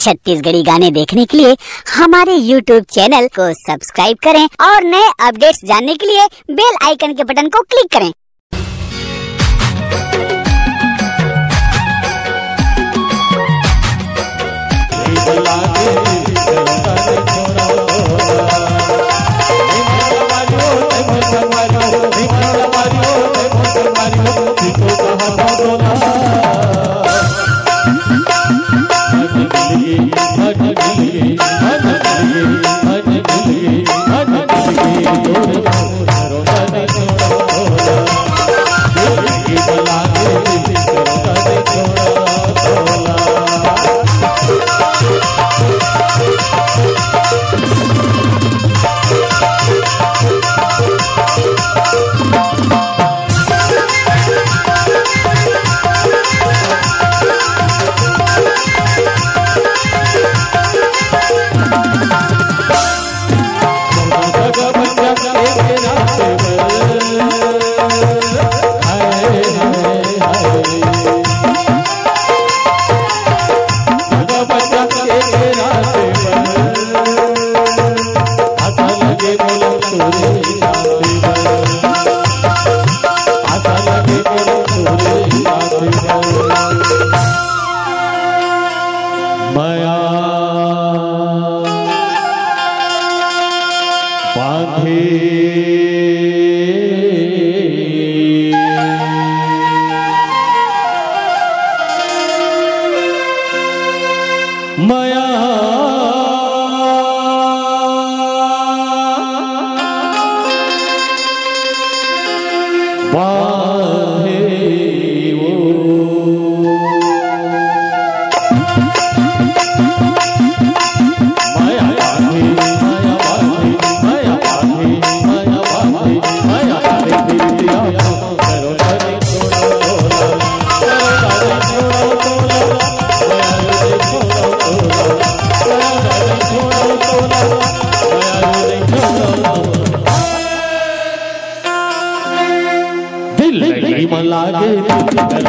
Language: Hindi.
छत्तीसगढ़ी गाने देखने के लिए हमारे YouTube चैनल को सब्सक्राइब करें और नए अपडेट्स जानने के लिए बेल आइकन के बटन को क्लिक करें। माया बांधे माया बांधे दिल लगी मन लागे।